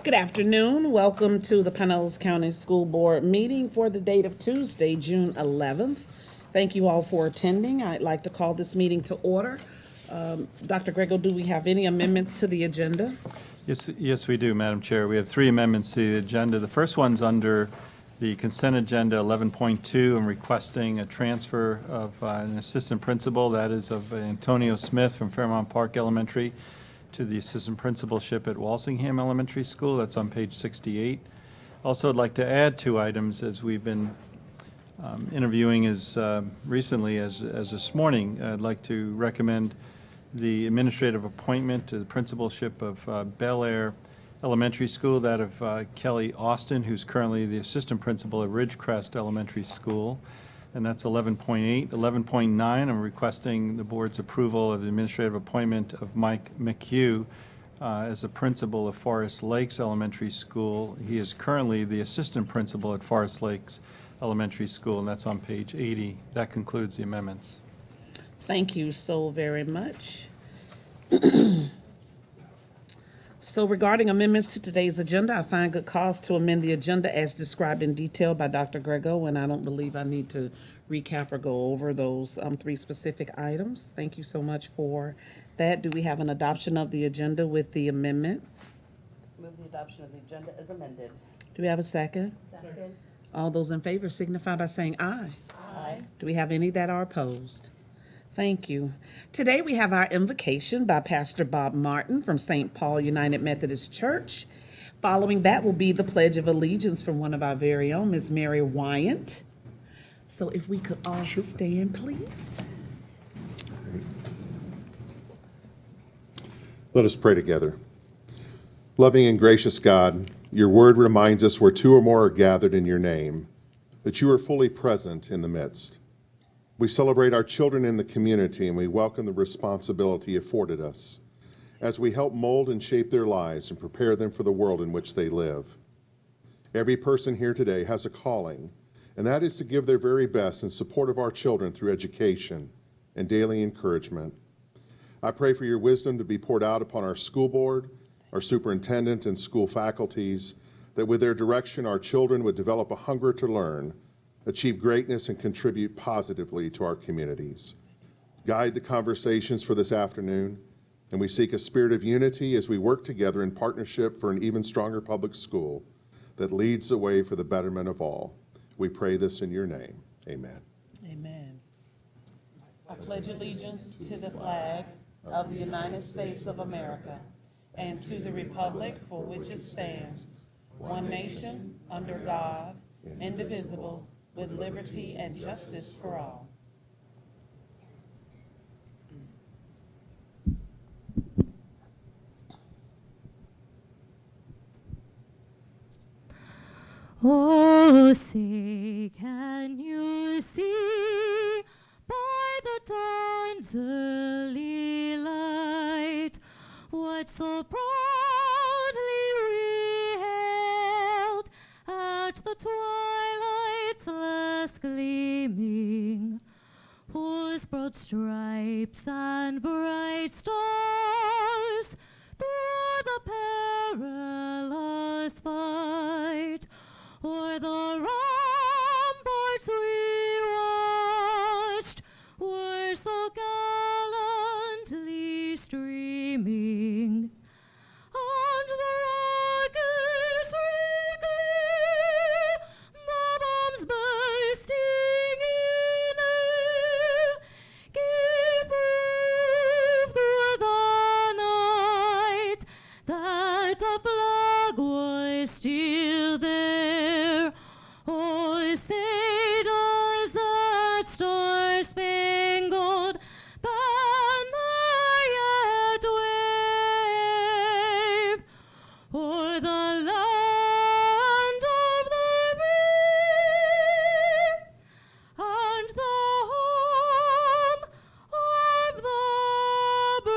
Good afternoon. Welcome to the Pinellas County School Board meeting for the date of Tuesday, June 11th. Thank you all for attending. I'd like to call this meeting to order. Dr. Grego, do we have any amendments to the agenda? Yes, we do, Madam Chair. We have three amendments to the agenda. The first one's under the consent agenda 11.2 and requesting a transfer of an assistant principal, that is of Antonio Smith from Fairmount Park Elementary to the assistant principalship at Walsingham Elementary School. That's on page 68. Also, I'd like to add two items as we've been interviewing as recently as this morning. I'd like to recommend the administrative appointment to the principalship of Bel Air Elementary School, that of Kelly Austin, who's currently the assistant principal at Ridgecrest Elementary School, and that's 11.8. 11.9, I'm requesting the board's approval of the administrative appointment of Mike McHugh as a principal of Forest Lakes Elementary School. He is currently the assistant principal at Forest Lakes Elementary School, and that's on page 80. That concludes the amendments. Thank you so very much. So regarding amendments to today's agenda, I find good cause to amend the agenda as described in detail by Dr. Grego, and I don't believe I need to recap or go over those three specific items. Thank you so much for that. Do we have an adoption of the agenda with the amendments? Move the adoption of the agenda as amended. Do we have a second? Second. All those in favor signify by saying aye. Aye. Do we have any that are opposed? Thank you. Today we have our invocation by Pastor Bob Martin from St. Paul United Methodist Church. Following that will be the Pledge of Allegiance from one of our very own, Ms. Mary Wyant. So if we could all stand, please. Let us pray together. Loving and gracious God, your word reminds us where two or more are gathered in your name, that you are fully present in the midst. We celebrate our children in the community, and we welcome the responsibility afforded us as we help mold and shape their lives and prepare them for the world in which they live. Every person here today has a calling, and that is to give their very best in support of our children through education and daily encouragement. I pray for your wisdom to be poured out upon our school board, our superintendent, and school faculties, that with their direction our children would develop a hunger to learn, achieve greatness, and contribute positively to our communities. Guide the conversations for this afternoon, and we seek a spirit of unity as we work together in partnership for an even stronger public school that leads the way for the betterment of all. We pray this in your name. Amen. Amen. I pledge allegiance to the flag of the United States of America and to the republic for which it stands, one nation, under God, indivisible, with liberty and justice for all. Oh, say, can you see by the dawn's early light what so proudly we hailed at the twilight's last gleaming, whose broad stripes and bright stars through the perilous fight o'er the ramparts we watched were so gallantly streaming, and the rockets wreaking, the bombs bursting in air, gave proof through the night that the flag was still there. Oh, say does that star-spangled banner yet wave o'er the land of the brave and the home of the brave?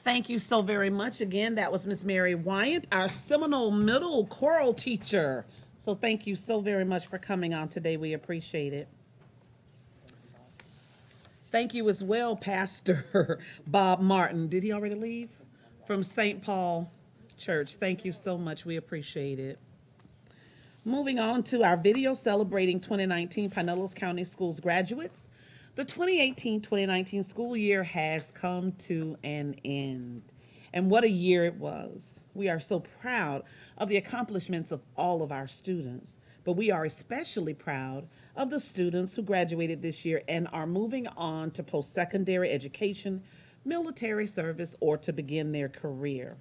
Thank you so very much. Again, that was Miss Mary Wyant, our Seminole Middle choral teacher. So thank you so very much for coming on today. We appreciate it. Thank you as well, Pastor Bob Martin. Did he already leave? From St. Paul Church. Thank you so much. We appreciate it. Moving on to our video celebrating 2019 Pinellas County Schools graduates. The 2018-2019 school year has come to an end. And what a year it was. We are so proud of the accomplishments of all of our students, but we are especially proud of the students who graduated this year and are moving on to post-secondary education, military service, or to begin their career.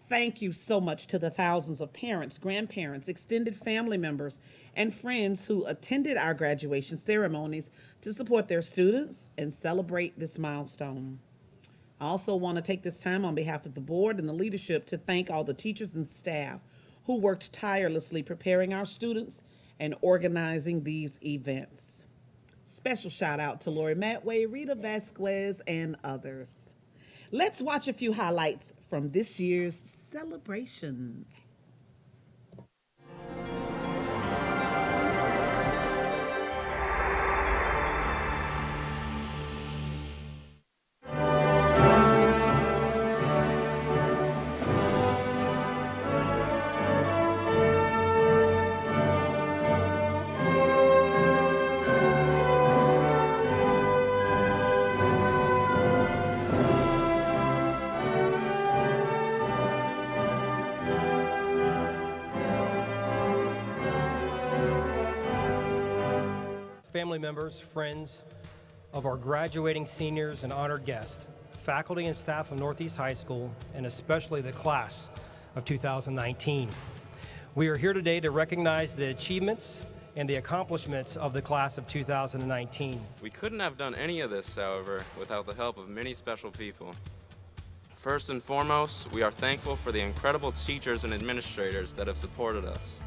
Thank you so much to the thousands of parents, grandparents, extended family members, and friends who attended our graduation ceremonies to support their students and celebrate this milestone. I also want to take this time on behalf of the board and the leadership to thank all the teachers and staff who worked tirelessly preparing our students and organizing these events. Special shout out to Lori Matway, Rita Vasquez, and others. Let's watch a few highlights from this year's celebrations. Family members, friends of our graduating seniors and honored guests, faculty and staff of Northeast High School, and especially the class of 2019. We are here today to recognize the achievements and the accomplishments of the class of 2019. We couldn't have done any of this, however, without the help of many special people. First and foremost, we are thankful for the incredible teachers and administrators that have supported us.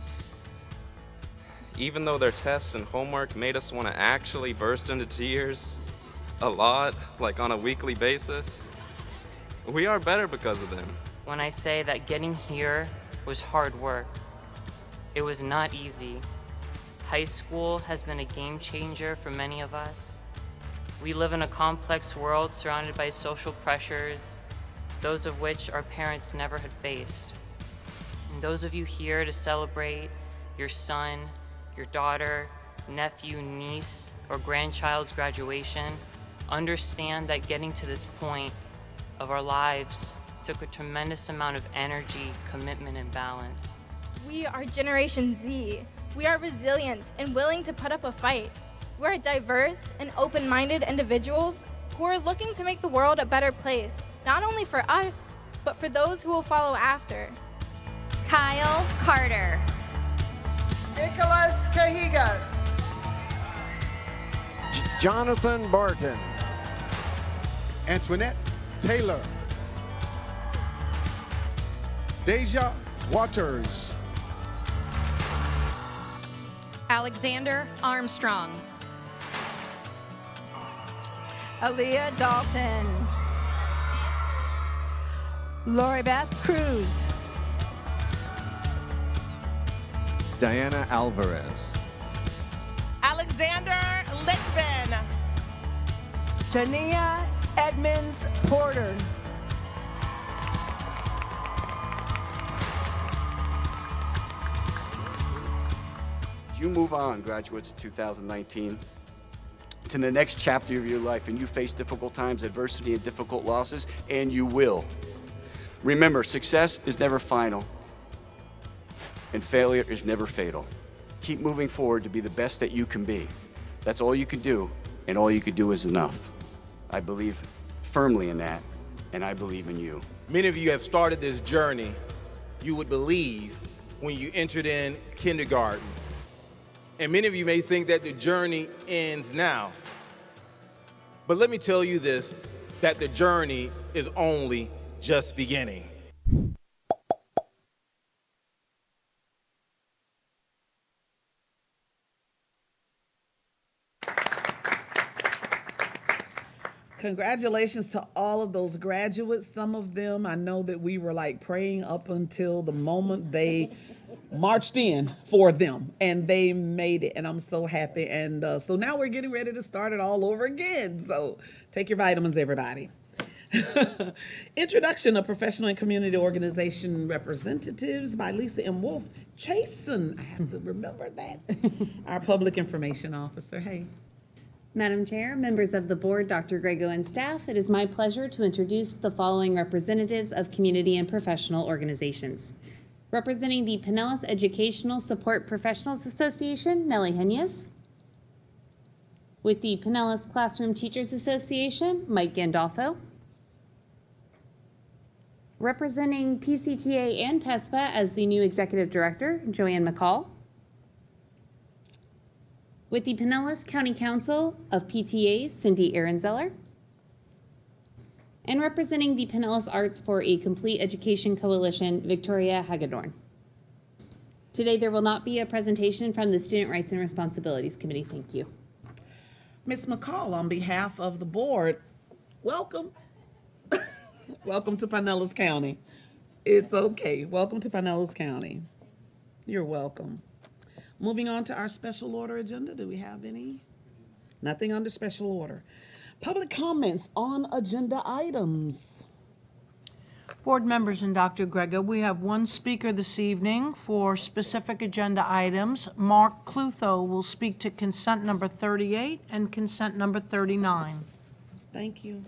Even though their tests and homework made us want to actually burst into tears a lot, like on a weekly basis, we are better because of them. When I say that getting here was hard work, it was not easy. High school has been a game changer for many of us. We live in a complex world surrounded by social pressures, those of which our parents never had faced. And those of you here to celebrate your son, your daughter, nephew, niece, or grandchild's graduation, understand that getting to this point of our lives took a tremendous amount of energy, commitment, and balance. We are Generation Z. We are resilient and willing to put up a fight. We are diverse and open-minded individuals who are looking to make the world a better place, not only for us, but for those who will follow after. Kyle Carter. Nicholas Cahigas. Jonathan Barton. Antoinette Taylor. Deja Waters. Alexander Armstrong. Aaliyah Dalton. Lori Beth Cruz. Diana Alvarez. Alexander Litvin. Jania Edmonds Porter. As you move on, graduates of 2019, to the next chapter of your life, and you face difficult times, adversity, and difficult losses, and you will. Remember, success is never final, and failure is never fatal. Keep moving forward to be the best that you can be. That's all you can do, and all you can do is enough. I believe firmly in that, and I believe in you. Many of you have started this journey you would believe when you entered in kindergarten. And many of you may think that the journey ends now. But let me tell you this, that the journey is only just beginning. Congratulations to all of those graduates. Some of them, I know that we were like praying up until the moment they marched in for them, and they made it, and I'm so happy. And so now we're getting ready to start it all over again. So take your vitamins, everybody. Introduction of Professional and Community Organization Representatives by Lisa M. Wolf-Chason. I have to remember that. Our Public Information Officer. Hey. Madam Chair, members of the board, Dr. Grego, and staff, it is my pleasure to introduce the following representatives of community and professional organizations. Representing the Pinellas Educational Support Professionals Association, Nellie Henyes. With the Pinellas Classroom Teachers Association, Mike Gandolfo. Representing PCTA and PESPA as the new Executive Director, Joanne McCall. With the Pinellas County Council of PTAs, Cindy Ehrenzeller. And representing the Pinellas Arts for a Complete Education Coalition, Victoria Hagedorn. Today there will not be a presentation from the Student Rights and Responsibilities Committee. Thank you. Ms. McCall, on behalf of the board, welcome. Welcome to Pinellas County. It's okay. Welcome to Pinellas County. You're welcome. Moving on to our special order agenda. Do we have any? Nothing under special order. Public comments on agenda items. Board members and Dr. Grego, we have one speaker this evening for specific agenda items. Mark Clutho will speak to consent number 38 and consent number 39. Thank you.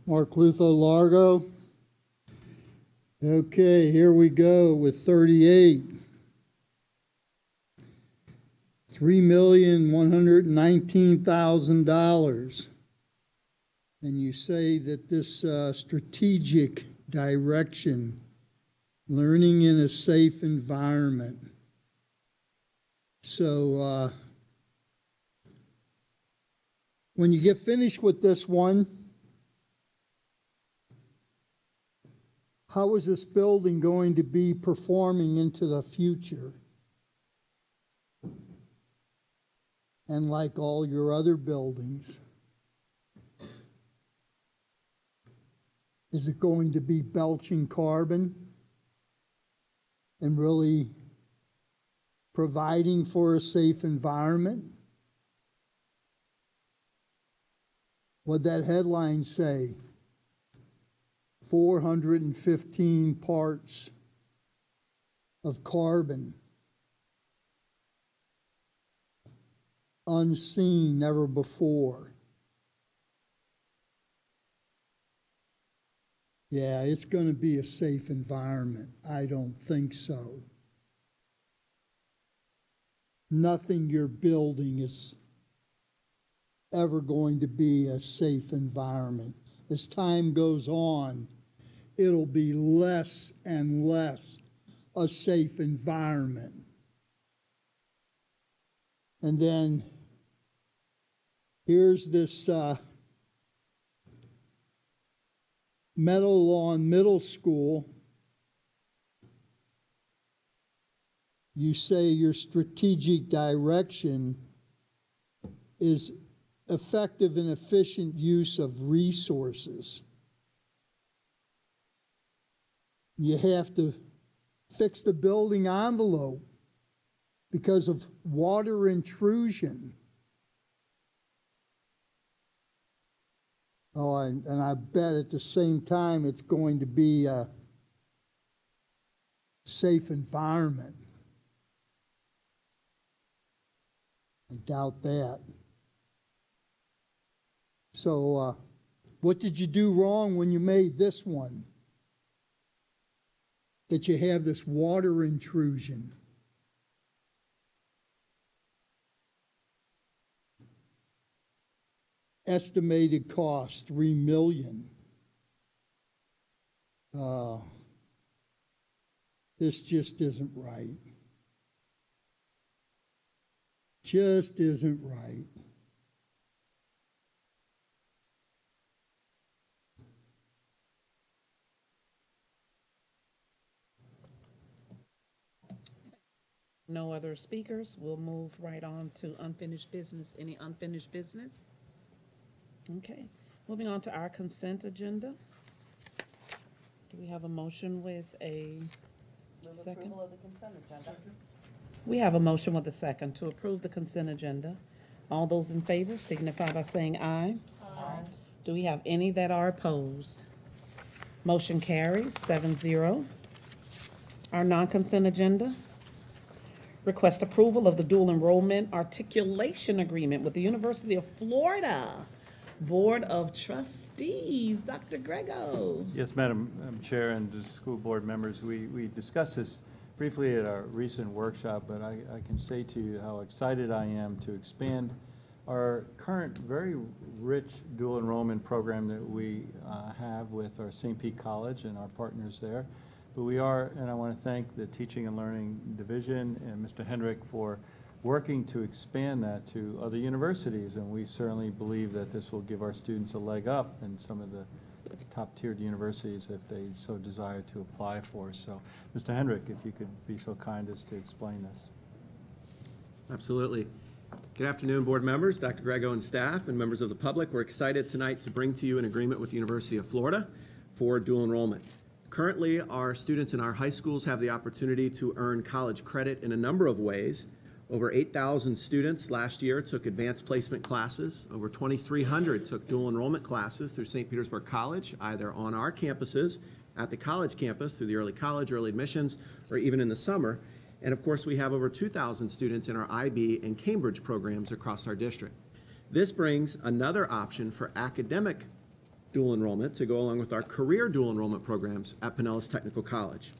Mark Lutho Largo. Okay, here we go with 38. $3,119,000. And you say that this strategic direction, learning in a safe environment. So when you get finished with this one, how is this building going to be performing into the future? And like all your other buildings, is it going to be belching carbon and really providing for a safe environment? What'd that headline say? 415 parts of carbon. Unseen, never before. Yeah, it's going to be a safe environment. I don't think so. Nothing you're building is ever going to be a safe environment. As time goes on, it'll be less and less a safe environment. And then here's this Meadow Lawn Middle School. You say your strategic direction is effective and efficient use of resources. You have to fix the building envelope because of water intrusion. Oh, and I bet at the same time it's going to be a safe environment. I doubt that. So, what did you do wrong when you made this one? That you have this water intrusion. Estimated cost, $3 million. This just isn't right. Just isn't right. No other speakers. We'll move right on to unfinished business. Any unfinished business? Okay. Moving on to our consent agenda. Do we have a motion with a Move second? approval of the consent agenda. We have a motion with a second to approve the consent agenda. All those in favor signify by saying aye. Aye. Do we have any that are opposed? Motion carries 7-0. Our non-consent agenda. Request approval of the dual enrollment articulation agreement with the University of Florida Board of Trustees. Dr. Grego. Yes, Madam Chair and the school board members, we discussed this briefly at our recent workshop, but I can say to you how excited I am to expand our current very rich dual enrollment program that we have with our St. Pete College and our partners there. But we are, and I want to thank the Teaching and Learning Division and Mr. Hendrick for working to expand that to other universities, and we certainly believe that this will give our students a leg up in some of the top-tiered universities if they so desire to apply for. So, Mr. Hendrick, if you could be so kind as to explain this. Absolutely. Good afternoon, board members, Dr. Grego and staff, and members of the public. We're excited tonight to bring to you an agreement with the University of Florida for dual enrollment. Currently, our students in our high schools have the opportunity to earn college credit in a number of ways. Over 8,000 students last year took advanced placement classes. Over 2,300 took dual enrollment classes through St. Petersburg College, either on our campuses, at the college campus, through the early college, early admissions, or even in the summer. And of course, we have over 2,000 students in our IB and Cambridge programs across our district. This brings another option for academic dual enrollment to go along with our career dual enrollment programs at Pinellas Technical College.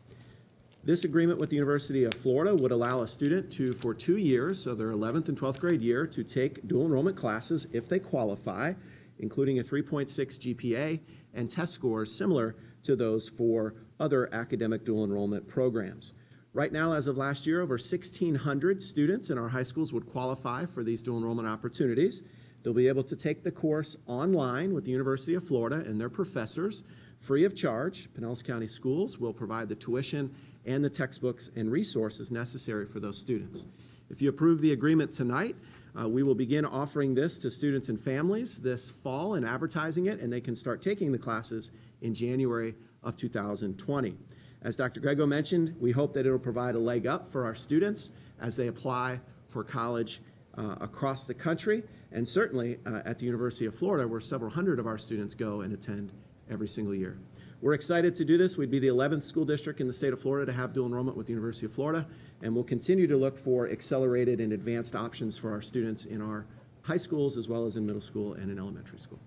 This agreement with the University of Florida would allow a student to, for 2 years, so their 11th and 12th grade year, to take dual enrollment classes if they qualify, including a 3.6 GPA and test scores similar to those for other academic dual enrollment programs. Right now, as of last year, over 1,600 students in our high schools would qualify for these dual enrollment opportunities. They'll be able to take the course online with the University of Florida and their professors free of charge. Pinellas County Schools will provide the tuition and the textbooks and resources necessary for those students. If you approve the agreement tonight, we will begin offering this to students and families this fall and advertising it, and they can start taking the classes in January of 2020. As Dr. Grego mentioned, we hope that it'll provide a leg up for our students as they apply for college across the country, and certainly at the University of Florida, where several hundred of our students go and attend every single year. We're excited to do this. We'd be the 11th school district in the state of Florida to have dual enrollment with the University of Florida, and we'll continue to look for accelerated and advanced options for our students in our high schools as well as in middle school and in elementary school.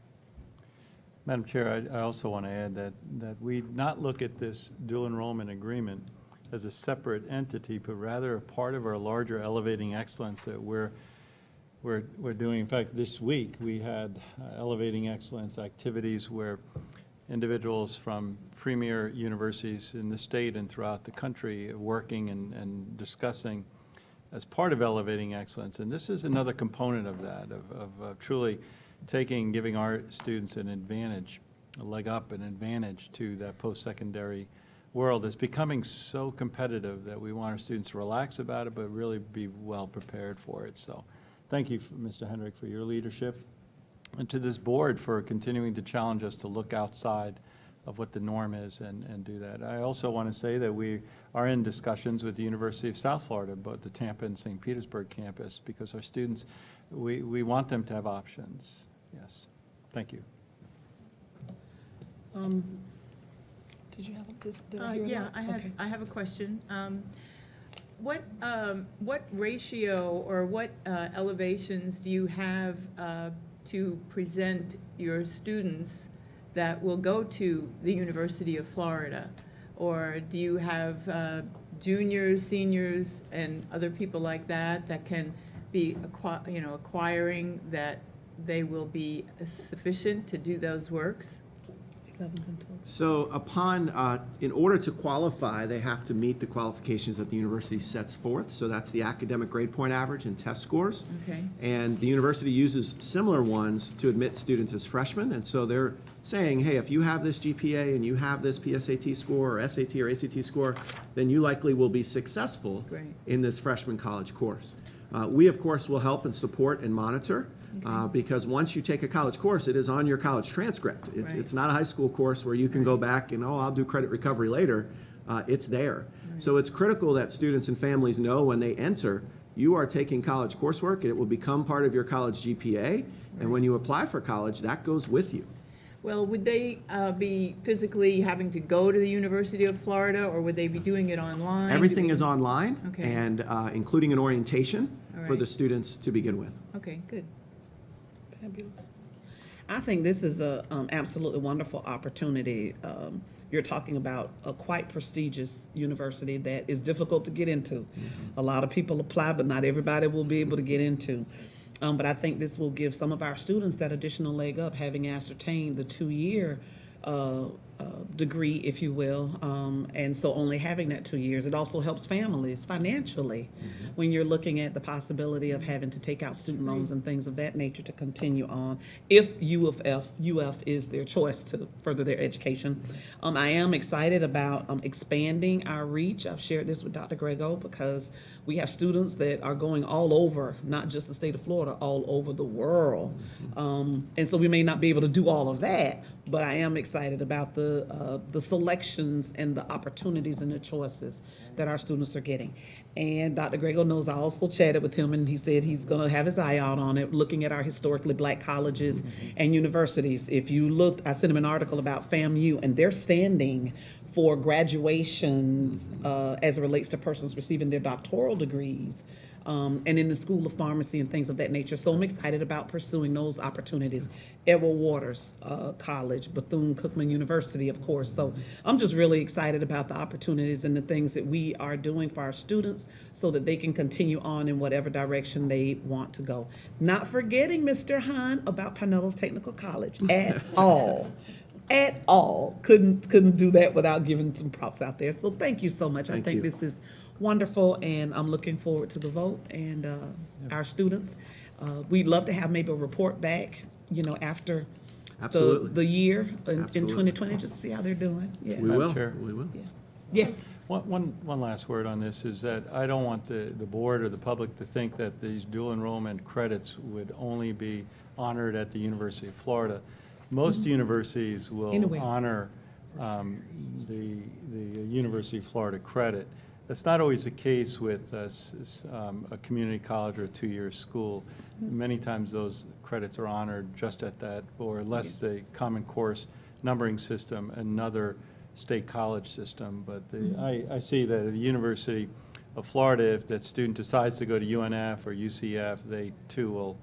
Madam Chair, I also want to add that we not look at this dual enrollment agreement as a separate entity, but rather a part of our larger Elevating Excellence that we're doing. In fact, this week we had Elevating Excellence activities where individuals from premier universities in the state and throughout the country working and discussing as part of Elevating Excellence. And this is another component of that, of truly giving our students an advantage, a leg up, an advantage to that post-secondary world. It's becoming so competitive that we want our students to relax about it, but really be well prepared for it. So thank you, Mr. Hendrick, for your leadership, and to this board for continuing to challenge us to look outside of what the norm is and do that. I also want to say that we are in discussions with the University of South Florida about the Tampa and St. Petersburg campus, because our students, we want them to have options. Yes. Thank you. Did you have this? Yeah, I have a question. What ratio or what elevations do you have to present your students that will go to the University of Florida? Or do you have juniors, seniors, and other people like that can be acquiring that they will be sufficient to do those works? So in order to qualify, they have to meet the qualifications that the university sets forth. So that's the academic grade point average and test scores. Okay. And the university uses similar ones to admit students as freshmen. And so they're saying, hey, if you have this GPA and you have this PSAT score or SAT or ACT score, then you likely will be successful in this freshman college course. We, of course, will help and support and monitor. Because once you take a college course, it is on your college transcript. It's not a high school course where you can go back and, oh, I'll do credit recovery later. It's there. So it's critical that students and families know when they enter, you are taking college coursework. It will become part of your college GPA. And when you apply for college, that goes with you. Well, would they be physically having to go to the University of Florida, or would they be doing it online? Everything is online, Okay. and including an orientation for the students to begin with. Okay, good. Fabulous. I think this is a absolutely wonderful opportunity. You're talking about a quite prestigious university that is difficult to get into. A lot of people apply, but not everybody will be able to get into. But I think this will give some of our students that additional leg up, having ascertained the 2-year degree, if you will, and so only having that 2 years. It also helps families financially when you're looking at the possibility of having to take out student loans and things of that nature to continue on, if UF is their choice to further their education. I am excited about expanding our reach. I've shared this with Dr. Grego because we have students that are going all over, not just the state of Florida, all over the world. And so we may not be able to do all of that, but I am excited about the selections and the opportunities and the choices that our students are getting. And Dr. Grego knows I also chatted with him, and he said he's going to have his eye out on it, looking at our historically black colleges and universities. If you looked, I sent him an article about FAMU, and they're standing for graduations as it relates to persons receiving their doctoral degrees. And in the School of Pharmacy and things of that nature. So I'm excited about pursuing those opportunities. Edward Waters College, Bethune-Cookman University, of course. So I'm just really excited about the opportunities and the things that we are doing for our students so that they can continue on in whatever direction they want to go. Not forgetting, Mr. Hahn, about Pinellas Technical College at all. At all. Couldn't do that without giving some props out there. So thank you so much. I think this is wonderful, and I'm looking forward to the vote and our students. We'd love to have maybe a report back, after the year in 2020, just to see how they're doing. Yeah. We will. Yeah. Yes. One last word on this is that I don't want the board or the public to think that these dual enrollment credits would only be honored at the University of Florida. Most universities will honor the University of Florida credit. That's not always the case with a community college or a 2-year school. Many times those credits are honored just at that, or unless the Common Course numbering system, another state college system. But I see that at the University of Florida, if that student decides to go to UNF or UCF, they too will,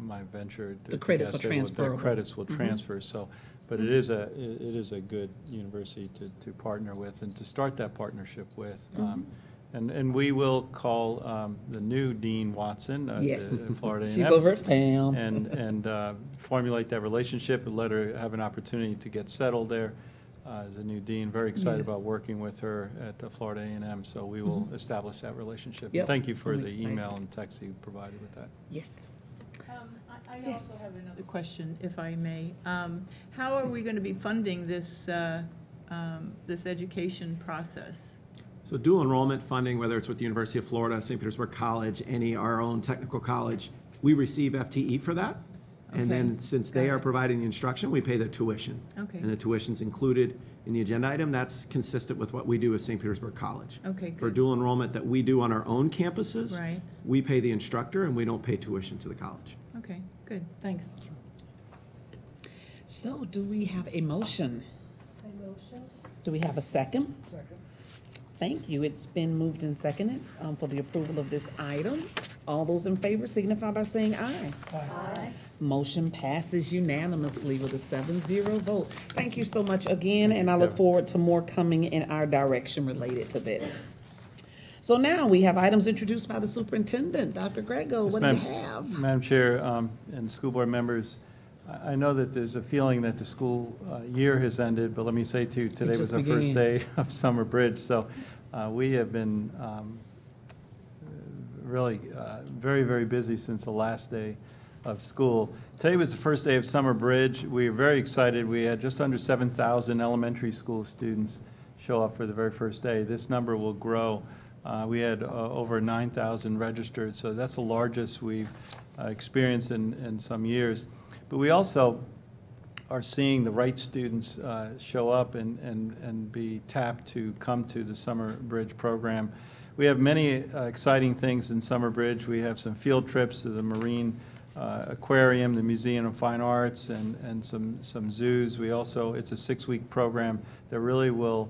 my venture, the credits will transfer. The credits will transfer. So. But it is a good university to partner with and to start that partnership with. And we will call the new Dean Watson at Florida A&M. She's over at FAM. And formulate that relationship and let her have an opportunity to get settled there as a new dean. Very excited about working with her at Florida A&M. So we will establish that relationship. Yep. And thank you for the email and text you provided with that. Yes. I also have another question, if I may. How are we going to be funding this this education process? So dual enrollment funding, whether it's with the University of Florida, St. Petersburg College, our own technical college, we receive FTE for that. And then since they are providing the instruction, we pay their tuition. Okay. And the tuition's included in the agenda item. That's consistent with what we do at St. Petersburg College. Okay, good. For dual enrollment that we do on our own campuses, Right. we pay the instructor and we don't pay tuition to the college. Okay, good, thanks. So do we have a motion? A motion? Do we have a second? Second. Thank you. It's been moved and seconded for the approval of this item. All those in favor signify by saying aye. Aye. Motion passes unanimously with a 7-0 vote. Thank you so much again, and I look forward to more coming in our direction related to this. So now we have items introduced by the superintendent. Dr. Grego, what do you have? Madam Chair and school board members, I know that there's a feeling that the school year has ended, but let me say to you, today was just our first began. day of summer bridge, so we have been really very, very busy since the last day of school. Today was the first day of summer bridge. We were very excited. We had just under 7,000 elementary school students show up for the very first day. This number will grow. We had over 9,000 registered, so that's the largest we've experienced in some years. But we also are seeing the right students show up and be tapped to come to the Summer Bridge program. We have many exciting things in Summer Bridge. We have some field trips to the Marine Aquarium, the Museum of Fine Arts, and some zoos. We also, it's a 6-week program that really will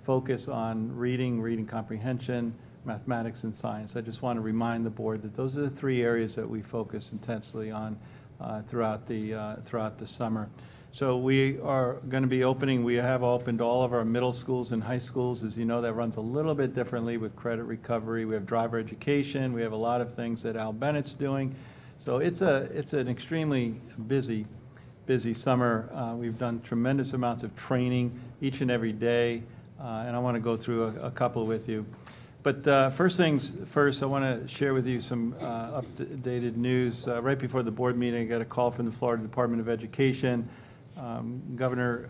focus on reading comprehension, mathematics, and science. I just want to remind the board that those are the 3 areas that we focus intensely on throughout the summer. So we are going to be opening, we have opened all of our middle schools and high schools. As you know, that runs a little bit differently with credit recovery. We have driver education. We have a lot of things that Al Bennett's doing. So it's an extremely busy summer. We've done tremendous amounts of training each and every day, and I want to go through a couple with you. But first things first, I want to share with you some updated news. Right before the board meeting, I got a call from the Florida Department of Education. Governor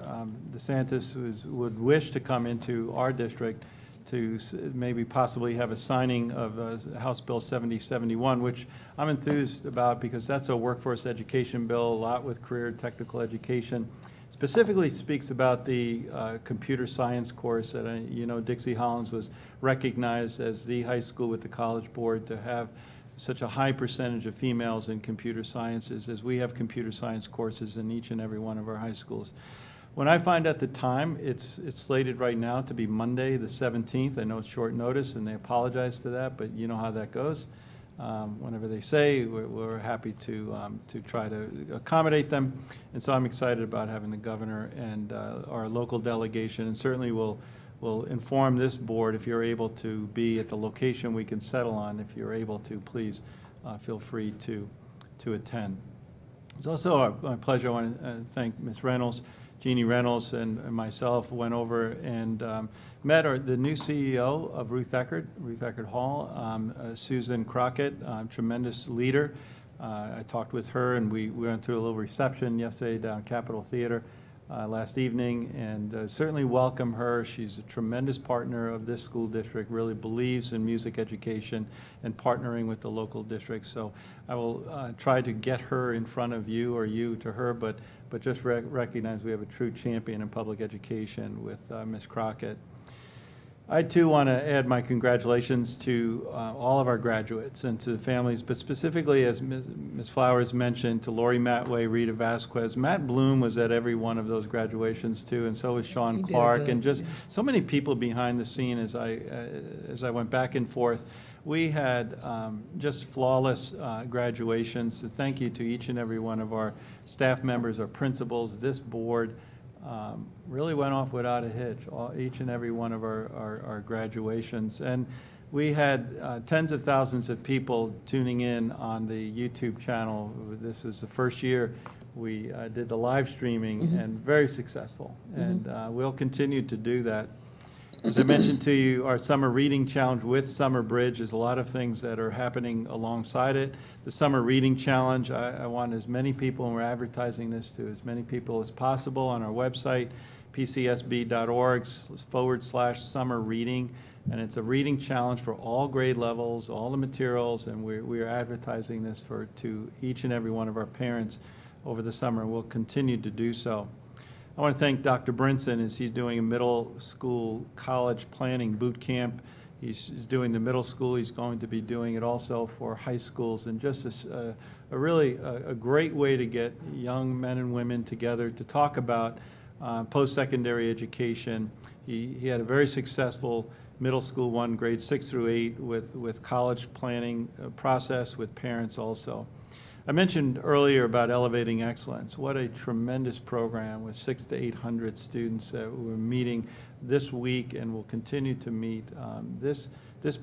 DeSantis would wish to come into our district to maybe possibly have a signing of House Bill 7071, which I'm enthused about because that's a workforce education bill, a lot with career technical education. Specifically speaks about the computer science course that you know Dixie Hollins was recognized as the high school with the College Board to have such a high percentage of females in computer sciences, as we have computer science courses in each and every one of our high schools. When I find out the time, it's slated right now to be Monday the 17th. I know it's short notice, and they apologize for that, but you know how that goes. Whenever they say, we're happy to try to accommodate them. And so I'm excited about having the governor and our local delegation, and certainly will inform this board if you're able to be at the location we can settle on. If you're able to, please feel free to attend. It's also my pleasure. I want to thank Ms. Reynolds, Jeannie Reynolds, and myself went over and met the new CEO of Ruth Eckerd Hall, Susan Crockett, tremendous leader. I talked with her, and we went through a little reception yesterday down Capitol Theater last evening, and certainly welcome her. She's a tremendous partner of this school district, really believes in music education and partnering with the local district. So I will try to get her in front of you or you to her, but just recognize we have a true champion in public education with Ms. Crockett. I too want to add my congratulations to all of our graduates and to the families, but specifically, as Ms. Flowers mentioned, to Lori Matway, Rita Vasquez. Matt Bloom was at every one of those graduations too, and so was Sean Clark, and just so many people behind the scene as I went back and forth. We had just flawless graduations. So thank you to each and every one of our staff members, our principals, this board. Really went off without a hitch, each and every one of our graduations. And we had tens of thousands of people tuning in on the YouTube channel. This was the first year we did the live streaming, and very successful. And we'll continue to do that. As I mentioned to you, our Summer Reading Challenge with Summer Bridge is a lot of things that are happening alongside it. The Summer Reading Challenge, I want as many people, and we're advertising this to as many people as possible on our website, pcsb.org/summer reading. And it's a reading challenge for all grade levels, all the materials, and we are advertising this to each and every one of our parents over the summer, and we'll continue to do so. I want to thank Dr. Brinson as he's doing a middle school college planning boot camp. He's doing the middle school. He's going to be doing it also for high schools, and just a really great way to get young men and women together to talk about post-secondary education. He had a very successful middle school one, grades 6 through 8, with college planning process with parents also. I mentioned earlier about Elevating Excellence. What a tremendous program with 600 to 800 students that we're meeting this week and will continue to meet. This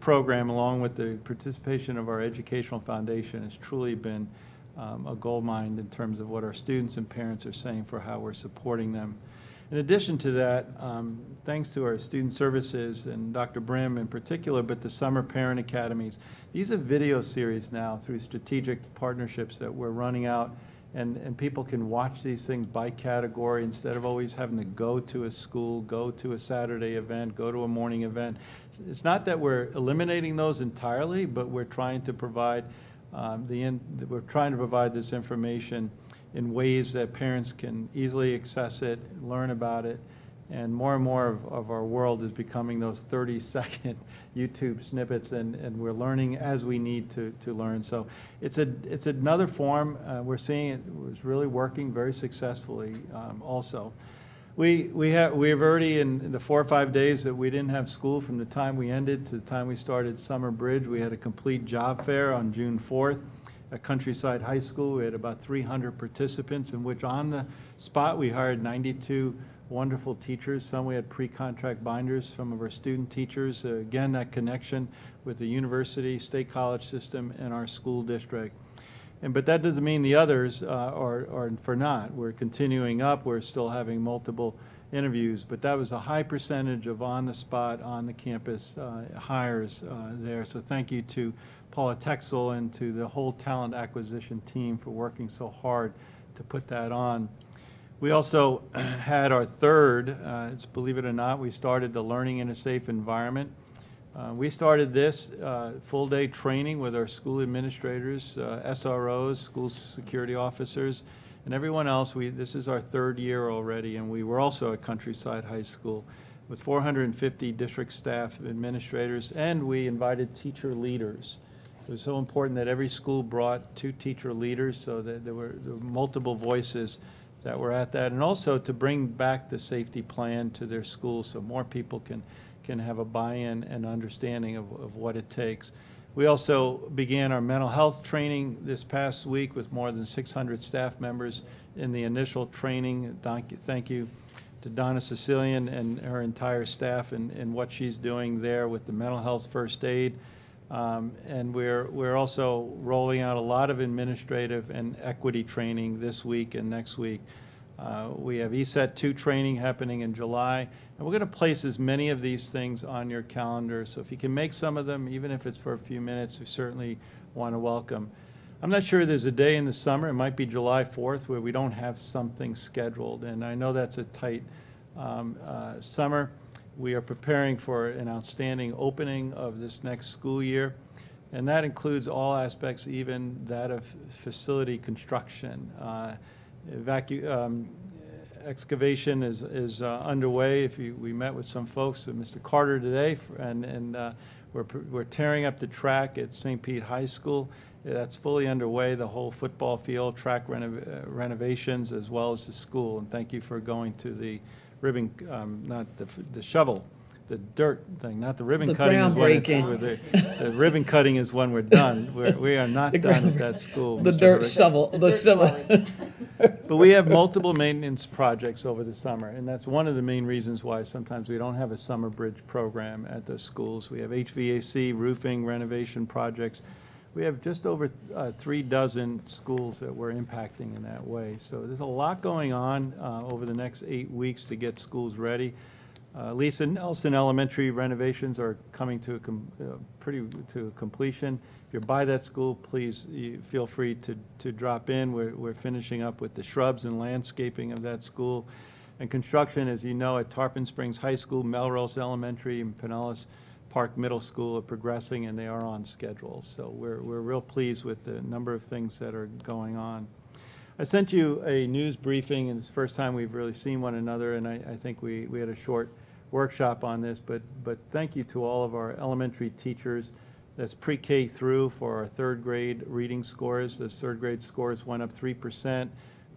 program, along with the participation of our Educational Foundation, has truly been a gold mine in terms of what our students and parents are saying for how we're supporting them. In addition to that, thanks to our student services and Dr. Brim in particular, but the summer parent academies, these are video series now through strategic partnerships that we're running out, and people can watch these things by category instead of always having to go to a school, go to a Saturday event, go to a morning event. It's not that we're eliminating those entirely, but we're trying to provide this information in ways that parents can easily access it, learn about it, and more of our world is becoming those 30-second YouTube snippets, and we're learning as we need to learn. So it's another form. We're seeing it was really working very successfully also. We have already, in the 4 or 5 days that we didn't have school, from the time we ended to the time we started Summer Bridge, we had a complete job fair on June 4th. At Countryside High School, we had about 300 participants, in which on the spot we hired 92 wonderful teachers. Some we had pre-contract binders, some of our student teachers. Again, that connection with the university, state college system, and our school district. But that doesn't mean the others are for naught. We're continuing up. We're still having multiple interviews, but that was a high percentage of on-the-spot, on-the-campus hires there. So thank you to Paula Texel and to the whole talent acquisition team for working so hard to put that on. We also had our third, believe it or not, we started the Learning in a Safe Environment. We started this full-day training with our school administrators, SROs, school security officers, and everyone else. This is our third year already, and we were also at Countryside High School with 450 district staff administrators, and we invited teacher leaders. It was so important that every school brought 2 teacher leaders, so that there were multiple voices that were at that, and also to bring back the safety plan to their schools so more people can have a buy-in and understanding of what it takes. We also began our mental health training this past week with more than 600 staff members in the initial training. Thank you to Donna Sicilian and her entire staff and what she's doing there with the mental health first aid. And we're also rolling out a lot of administrative and equity training this week and next week. We have ESET 2 training happening in July, and we're going to place as many of these things on your calendar. So if you can make some of them, even if it's for a few minutes, we certainly want to welcome. I'm not sure there's a day in the summer, it might be July 4th, where we don't have something scheduled, and I know that's a tight summer. We are preparing for an outstanding opening of this next school year, and that includes all aspects, even that of facility construction. Excavation is underway. We met with some folks, Mr. Carter today, and we're tearing up the track at St. Pete High School. That's fully underway, the whole football field, track renovations, as well as the school. And thank you for going to the ribbon, not the shovel, the dirt thing, not the ribbon cutting. The ribbon cutting is when we're done. We are not done at that school. The dirt shovel, the shovel. But we have multiple maintenance projects over the summer, and that's one of the main reasons why sometimes we don't have a summer bridge program at the schools. We have HVAC, roofing, renovation projects. We have just over 3 dozen schools that we're impacting in that way. So there's a lot going on over the next 8 weeks to get schools ready. Lisa Nelson Elementary renovations are coming to completion. If you're by that school, please feel free to drop in. We're finishing up with the shrubs and landscaping of that school. And construction, as you know, at Tarpon Springs High School, Melrose Elementary, and Pinellas Park Middle School are progressing, and they are on schedule. So we're real pleased with the number of things that are going on. I sent you a news briefing, and it's the first time we've really seen one another, and I think we had a short workshop on this, but thank you to all of our elementary teachers. That's pre-K through for our 3rd grade reading scores. Those 3rd grade scores went up 3%,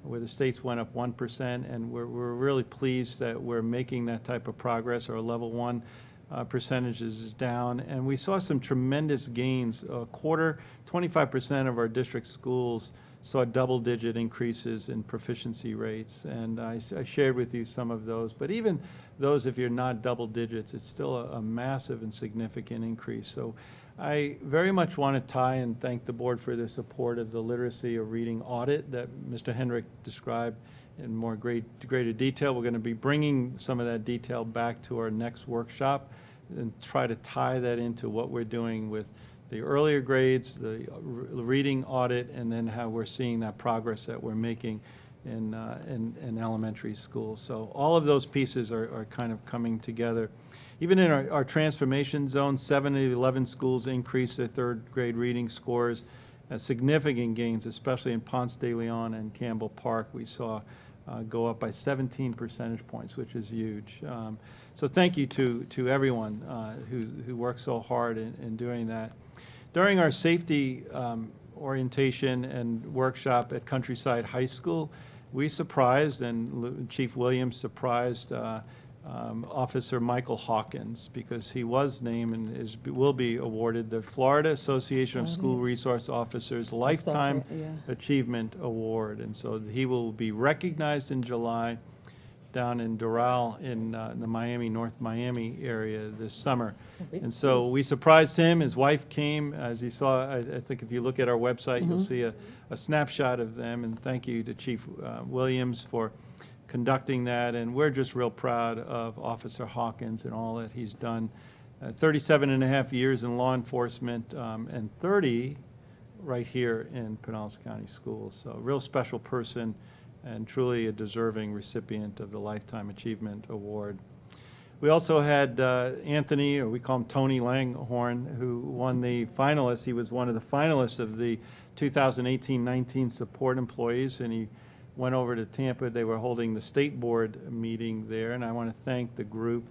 where the states went up 1%, and we're really pleased that we're making that type of progress. Our level 1 percentages is down, and we saw some tremendous gains. 25% of our district schools saw double-digit increases in proficiency rates, and I shared with you some of those. But even those, if you're not double digits, it's still a massive and significant increase. So I very much want to tie and thank the board for the support of the literacy of reading audit that Mr. Hendrick described in more greater detail. We're going to be bringing some of that detail back to our next workshop and try to tie that into what we're doing with the earlier grades, the reading audit, and then how we're seeing that progress that we're making in elementary schools. So all of those pieces are kind of coming together. Even in our transformation zone, 7 of the 11 schools increased their third grade reading scores. Significant gains, especially in Ponce de Leon and Campbell Park, we saw go up by 17 percentage points, which is huge. So thank you to everyone who worked so hard in doing that. During our safety orientation and workshop at Countryside High School, we surprised, and Chief Williams surprised Officer Michael Hawkins, because he was named and will be awarded the Florida Association of School Resource Officers Lifetime Achievement Award. And so he will be recognized in July down in Doral in the North Miami area this summer. And so we surprised him. His wife came. As you saw, I think if you look at our website, you'll see a snapshot of them. And thank you to Chief Williams for conducting that, and we're just real proud of Officer Hawkins and all that he's done. 37 and a half years in law enforcement and 30 right here in Pinellas County Schools. So a real special person and truly a deserving recipient of the Lifetime Achievement Award. We also had Anthony, or we call him Tony Langhorn, who won the finalists. He was one of the finalists of the 2018-19 support employees, and he went over to Tampa. They were holding the state board meeting there, and I want to thank the group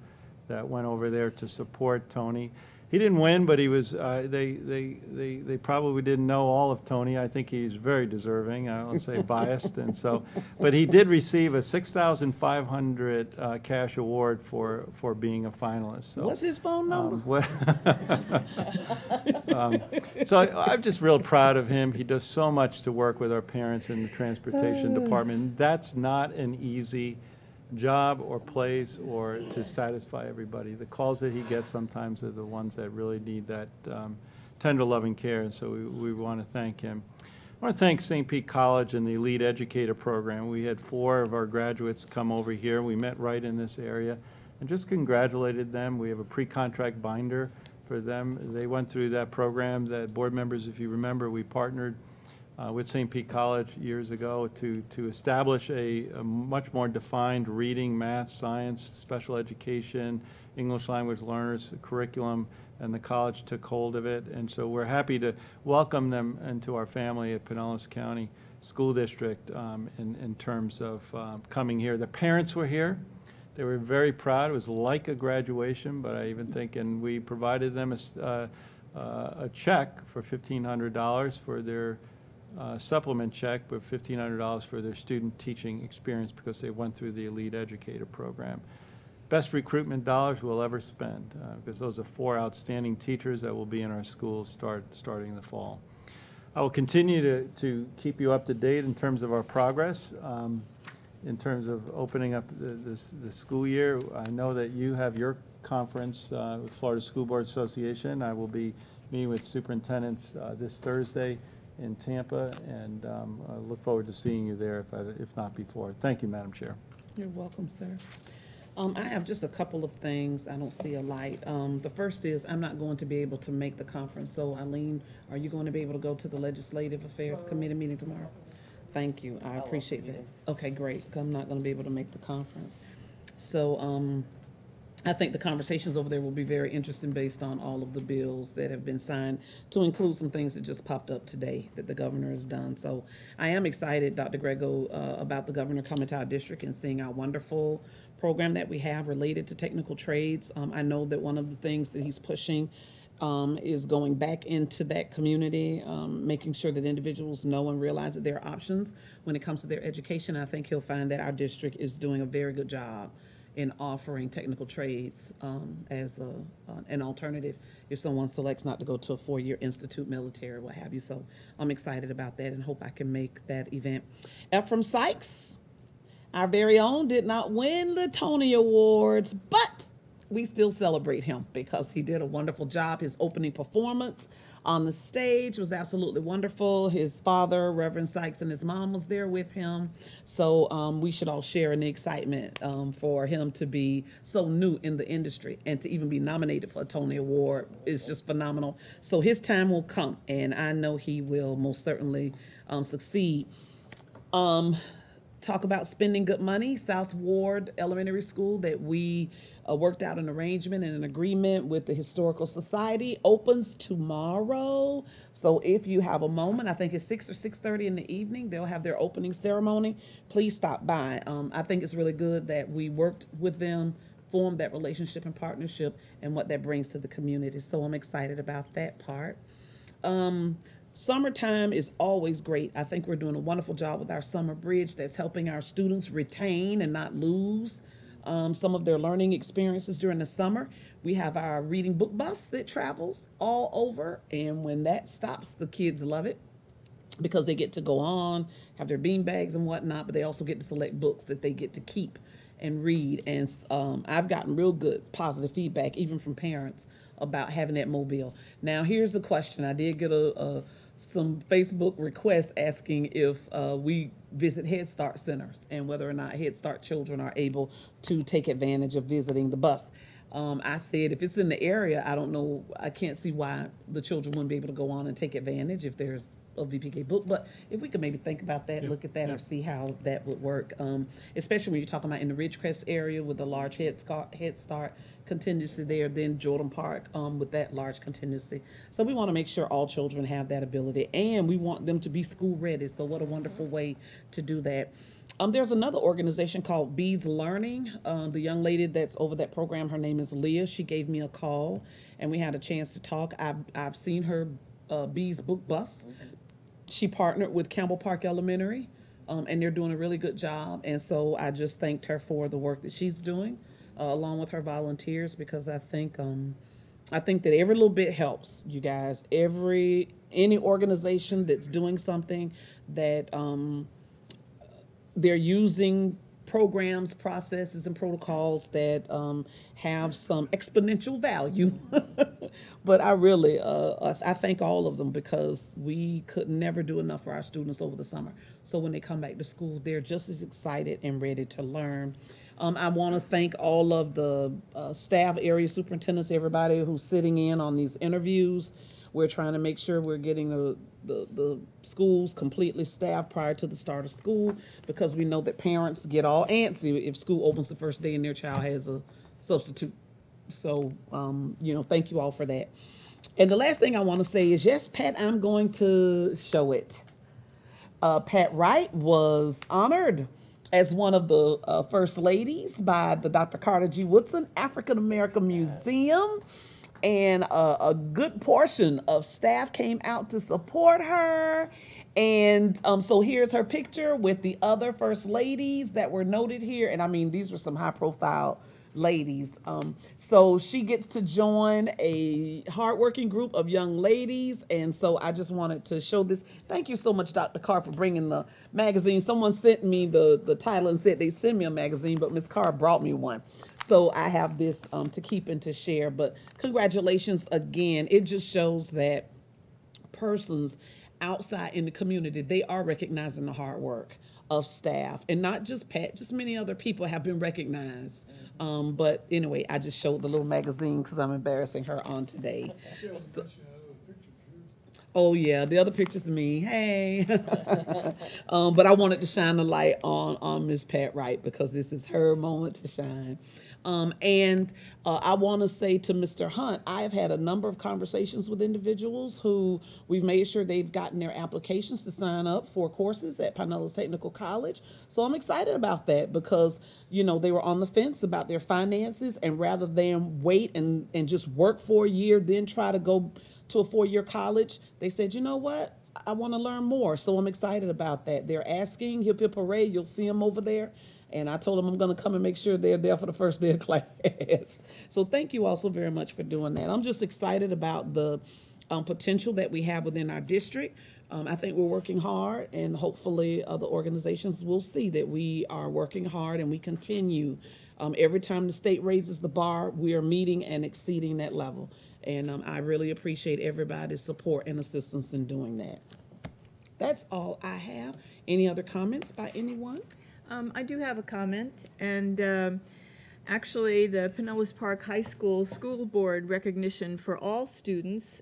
that went over there to support Tony. He didn't win, but he was. They probably didn't know all of Tony. I think he's very deserving. I don't say biased, and so, but he did receive a $6,500 cash award for being a finalist. So, what's his phone number? So I'm just real proud of him. He does so much to work with our parents in the transportation department. That's not an easy job or place or to satisfy everybody. The calls that he gets sometimes are the ones that really need that tender loving care, and so we want to thank him. I want to thank St. Pete College and the Elite Educator Program. We had 4 of our graduates come over here. We met right in this area and just congratulated them. We have a pre-contract binder for them. They went through that program. That board members, if you remember, we partnered with St. Pete College years ago to establish a much more defined reading, math, science, special education, English language learners curriculum, and the college took hold of it. And so we're happy to welcome them into our family at Pinellas County School District in terms of coming here. The parents were here. They were very proud. It was like a graduation, but I even think, and we provided them a check for $1,500 for their supplement check, but $1,500 for their student teaching experience because they went through the Elite Educator Program. Best recruitment dollars we'll ever spend because those are 4 outstanding teachers that will be in our schools starting the fall. I will continue to keep you up to date in terms of our progress, in terms of opening up the school year. I know that you have your conference with Florida School Board Association. I will be meeting with superintendents this Thursday in Tampa, and I look forward to seeing you there if not before. Thank you, Madam Chair. You're welcome, sir. I have just a couple of things. I don't see a light. The first is I'm not going to be able to make the conference. So, Eileen, are you going to be able to go to the Legislative Affairs Committee meeting tomorrow? Thank you. I appreciate that. Okay, great. I'm not going to be able to make the conference. So, I think the conversations over there will be very interesting based on all of the bills that have been signed, to include some things that just popped up today that the governor has done. So I am excited, Dr. Grego, about the governor coming to our district and seeing our wonderful program that we have related to technical trades. I know that one of the things that he's pushing is going back into that community, making sure that individuals know and realize that there are options when it comes to their education. I think he'll find that our district is doing a very good job in offering technical trades as an alternative if someone selects not to go to a 4-year institute, military, what have you. So I'm excited about that and hope I can make that event. Ephraim Sykes, our very own, did not win the Tony Awards, but we still celebrate him because he did a wonderful job. His opening performance on the stage was absolutely wonderful. His father, Reverend Sykes, and his mom was there with him. So we should all share in the excitement for him to be so new in the industry and to even be nominated for a Tony Award is just phenomenal. So his time will come, and I know he will most certainly succeed. Talk about spending good money. South Ward Elementary School that we worked out an arrangement and an agreement with the Historical Society opens tomorrow. So if you have a moment, I think it's 6 or 6:30 in the evening, they'll have their opening ceremony. Please stop by. I think it's really good that we worked with them, formed that relationship and partnership, and what that brings to the community. So I'm excited about that part. Summertime is always great. I think we're doing a wonderful job with our summer bridge that's helping our students retain and not lose some of their learning experiences during the summer. We have our reading book bus that travels all over, and when that stops, the kids love it because they get to go on, have their bean bags and whatnot, but they also get to select books that they get to keep and read. And I've gotten real good positive feedback, even from parents, about having that mobile. Now, here's the question. I did get some Facebook requests asking if we visit Head Start centers and whether or not Head Start children are able to take advantage of visiting the bus. I said if it's in the area, I don't know, I can't see why the children wouldn't be able to go on and take advantage if there's a VPK book, but if we could maybe think about that, look at that, or see how that would work, especially when you're talking about in the Ridgecrest area with the large Head Start contingency there, then Jordan Park with that large contingency. So we want to make sure all children have that ability, and we want them to be school ready. So what a wonderful way to do that. There's another organization called Bees Learning. The young lady that's over that program, her name is Leah. She gave me a call, and we had a chance to talk. I've seen her Bees book bus. She partnered with Campbell Park Elementary, and they're doing a really good job. And so I just thanked her for the work that she's doing, along with her volunteers, because I think that every little bit helps, you guys. Any organization that's doing something that they're using programs, processes, and protocols that have some exponential value. But I really, I thank all of them because we could never do enough for our students over the summer. So when they come back to school, they're just as excited and ready to learn. I want to thank all of the staff, area superintendents, everybody who's sitting in on these interviews. We're trying to make sure we're getting the schools completely staffed prior to the start of school, because we know that parents get all antsy if school opens the first day and their child has a substitute. So, thank you all for that. And the last thing I want to say is, yes, Pat, I'm going to show it. Pat Wright was honored as one of the first ladies by the Dr. Carter G. Woodson African American Museum. And a good portion of staff came out to support her. And so here's her picture with the other first ladies that were noted here. And I mean, these were some high profile ladies. So she gets to join a hardworking group of young ladies. And so I just wanted to show this. Thank you so much, Dr. Carr, for bringing the magazine. Someone sent me the title and said they sent me a magazine, but Ms. Carr brought me one. So I have this to keep and to share. But congratulations again. It just shows that persons outside in the community, they are recognizing the hard work of staff. And not just Pat, just many other people have been recognized. But anyway, I just showed the little magazine because I'm embarrassing her on today. Oh yeah, the other picture's me. Hey. But I wanted to shine the light on Miss Pat Wright because this is her moment to shine. And I want to say to Mr. Hunt, I have had a number of conversations with individuals who we've made sure they've gotten their applications to sign up for courses at Pinellas Technical College. So I'm excited about that because, they were on the fence about their finances, and rather than wait and just work for a year, then try to go to a 4-year college, they said, you know what? I want to learn more. So I'm excited about that. They're asking, hip hip hooray, you'll see them over there. And I told them I'm going to come and make sure they're there for the first day of class. So thank you all so very much for doing that. I'm just excited about the potential that we have within our district. I think we're working hard, and hopefully other organizations will see that we are working hard and we continue. Every time the state raises the bar, we are meeting and exceeding that level. And I really appreciate everybody's support and assistance in doing that. That's all I have. Any other comments by anyone? I do have a comment, and actually the Pinellas Park High School School Board recognition for all students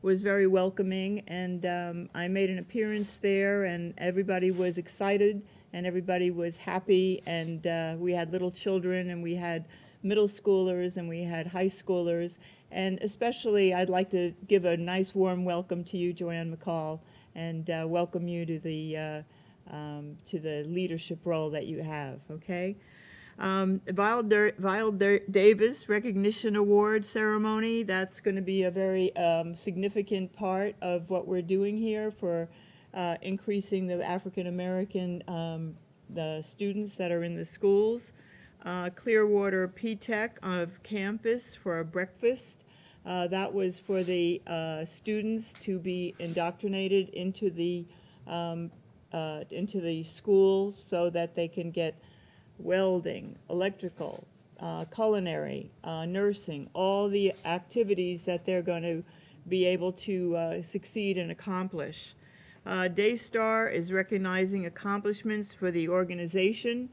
was very welcoming, and I made an appearance there, and everybody was excited, and everybody was happy, and we had little children, and we had middle schoolers, and we had high schoolers, and especially I'd like to give a nice warm welcome to you, Joanne McCall, and welcome you to the leadership role that you have, okay? Viola Davis Recognition Award Ceremony, that's going to be a very significant part of what we're doing here for increasing the African American the students that are in the schools. Clearwater P-Tech of campus for a breakfast. That was for the students to be indoctrinated into the school so that they can get welding, electrical, culinary, nursing, all the activities that they're going to be able to succeed and accomplish. Daystar is recognizing accomplishments for the organization.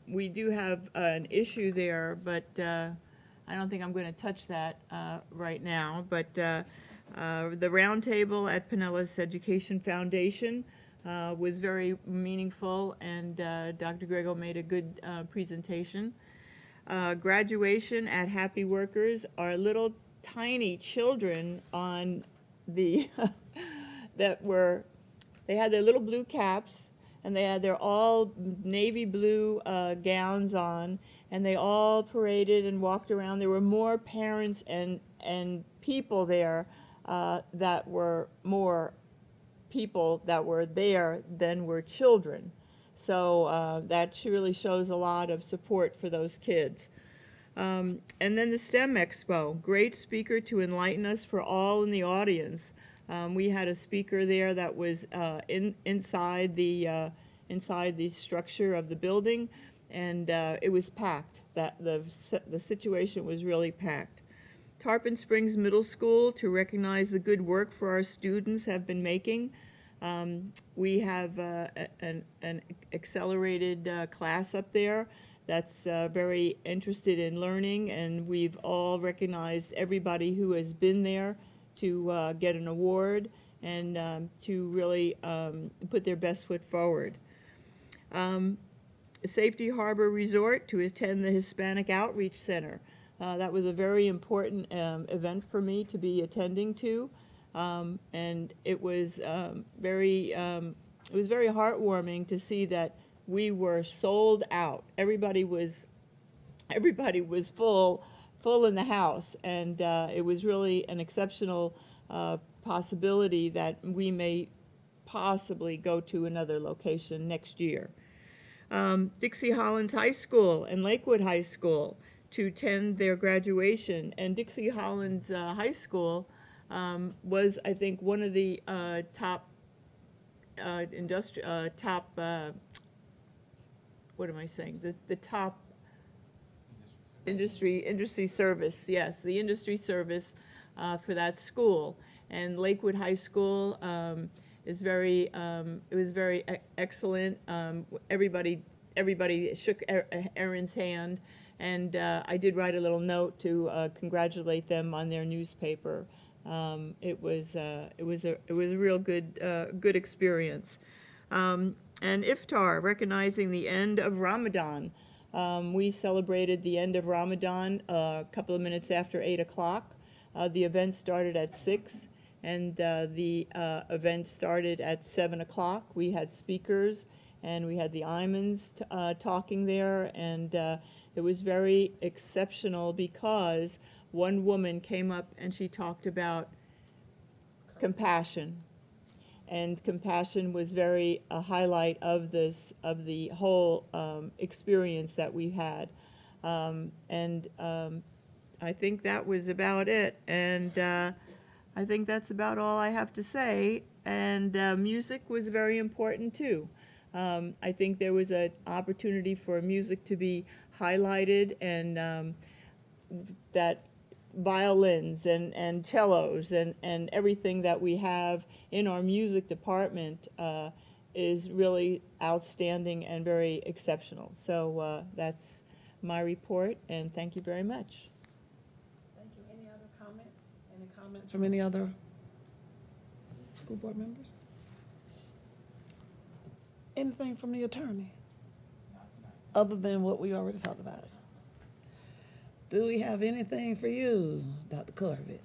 We do have an issue there, but I don't think I'm going to touch that right now. But the roundtable at Pinellas Education Foundation was very meaningful, and Dr. Grego made a good presentation. Graduation at Happy Workers are little tiny children on the they had their little blue caps, and they had their all navy blue gowns on, and they all paraded and walked around. There were more parents and people there that were more people that were there than were children. So that really shows a lot of support for those kids. And then the STEM Expo, great speaker to enlighten us for all in the audience. We had a speaker there that was inside the structure of the building, and it was packed. The situation was really packed. Tarpon Springs Middle School, to recognize the good work for our students have been making. We have an accelerated class up there that's very interested in learning, and we've all recognized everybody who has been there to get an award and to really put their best foot forward. Safety Harbor Resort, to attend the Hispanic Outreach Center. That was a very important event for me to be attending to, and it was very heartwarming to see that we were sold out. Everybody was full in the house, and it was really an exceptional possibility that we may possibly go to another location next year. Dixie Hollins High School and Lakewood High School to attend their graduation, and Dixie Hollins High School was, I think, one of the top what am I saying? The top industry service, yes, the industry service for that school. And Lakewood High School is very, it was very excellent. Everybody shook Erin's hand, and I did write a little note to congratulate them on their newspaper. It was a real good experience. And Iftar, recognizing the end of Ramadan. We celebrated the end of Ramadan a couple of minutes after 8 o'clock. The event started at 6, and the event started at 7 o'clock. We had speakers, and we had the imams talking there, and it was very exceptional because one woman came up and she talked about compassion. And compassion was very a highlight of the whole experience that we had, and I think that was about it. And I think that's about all I have to say. and music was very important too. I think there was an opportunity for music to be highlighted, and that violins and cellos and everything that we have in our music department is really outstanding and very exceptional. So that's my report, and thank you very much. Thank you. Any other comments? Any comments from any other school board members? Anything from the attorney? Other than what we already talked about? Do we have anything for you, Dr. Corbett?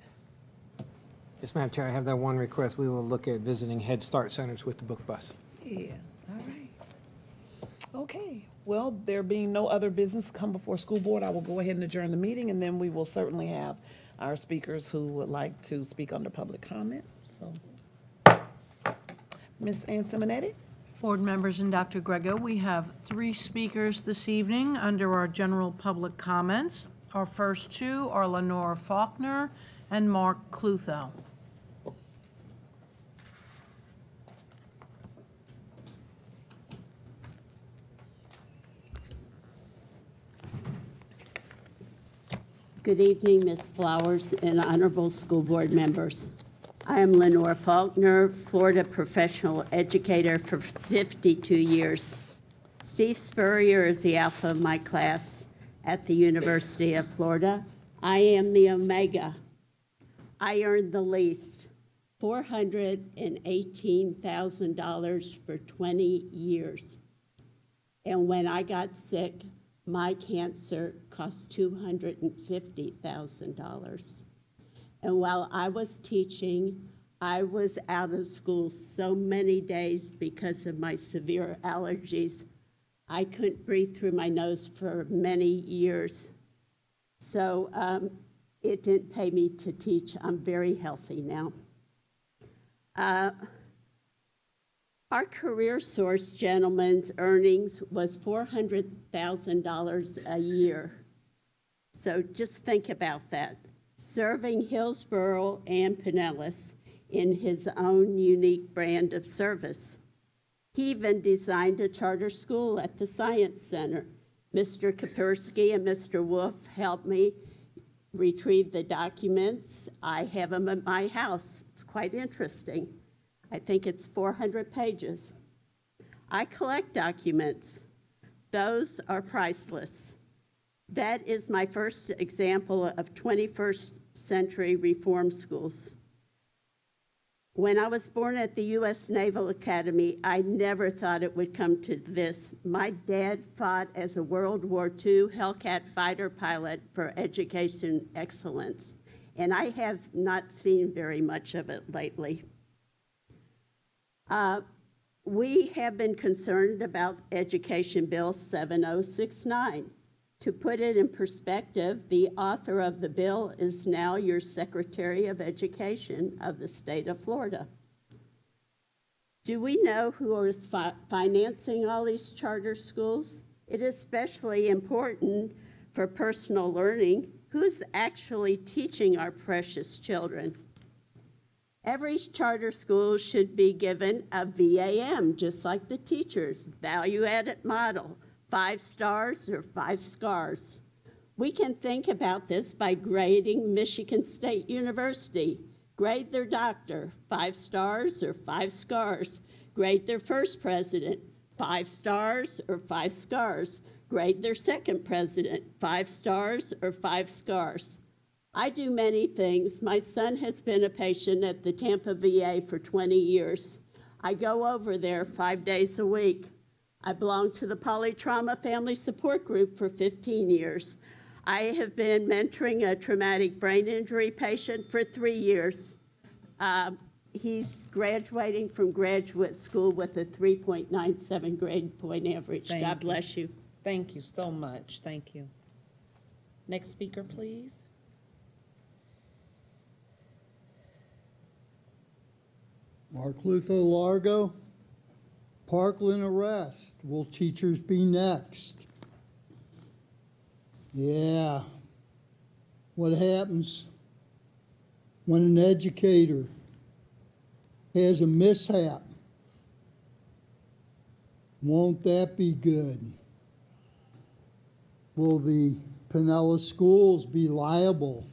Yes, Madam Chair, I have that one request. We will look at visiting Head Start centers with the book bus. Yeah, all right. Okay, well, there being no other business come before school board, I will go ahead and adjourn the meeting, and then we will certainly have our speakers who would like to speak under public comment. So, Ms. Ann Simonetti? Board members and Dr. Grego, we have 3 speakers this evening under our general public comments. Our first 2 are Lenora Faulkner and Mark Clutho. Good evening, Ms. Flowers and honorable school board members. I am Lenore Faulkner, Florida professional educator for 52 years. Steve Spurrier is the alpha of my class at the University of Florida. I am the omega. I earned the least, $418,000 for 20 years. And when I got sick, my cancer cost $250,000. And while I was teaching, I was out of school so many days because of my severe allergies. I couldn't breathe through my nose for many years. So it didn't pay me to teach. I'm very healthy now. Our career source gentleman's earnings was $400,000 a year. So just think about that. Serving Hillsborough and Pinellas in his own unique brand of service. He even designed a charter school at the Science Center. Mr. Kapersky and Mr. Wolf helped me retrieve the documents. I have them at my house. It's quite interesting. I think it's 400 pages. I collect documents. Those are priceless. That is my first example of 21st century reform schools. When I was born at the U.S. Naval Academy, I never thought it would come to this. My dad fought as a World War II Hellcat fighter pilot for education excellence, and I have not seen very much of it lately. We have been concerned about Education Bill 7069. To put it in perspective, the author of the bill is now your Secretary of Education of the state of Florida. Do we know who is financing all these charter schools? It is especially important for personal learning. Who's actually teaching our precious children? Every charter school should be given a VAM, just like the teachers, value-added model. 5 stars or 5 scars. We can think about this by grading Michigan State University. Grade their doctor, 5 stars or 5 scars. Grade their first president, 5 stars or 5 scars. Grade their second president, 5 stars or 5 scars. I do many things. My son has been a patient at the Tampa VA for 20 years. I go over there 5 days a week. I belong to the Polytrauma Family Support Group for 15 years. I have been mentoring a traumatic brain injury patient for 3 years. He's graduating from graduate school with a 3.97 grade point average. God bless you. Thank you so much. Thank you. Next speaker, please. Mark Luther Largo. Parkland arrest. Will teachers be next? Yeah. What happens when an educator has a mishap. Won't that be good? Will the Pinellas schools be liable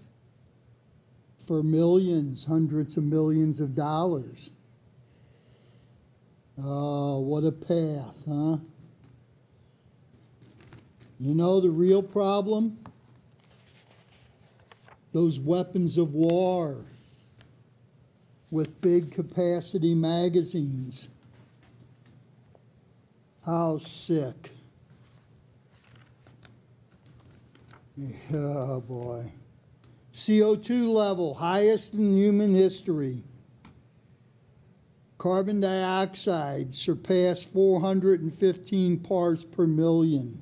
for millions, hundreds of millions of dollars? Oh, what a path, huh? You know the real problem? Those weapons of war with big capacity magazines. How sick. Oh boy. CO2 level, highest in human history. Carbon dioxide surpassed 415 parts per million.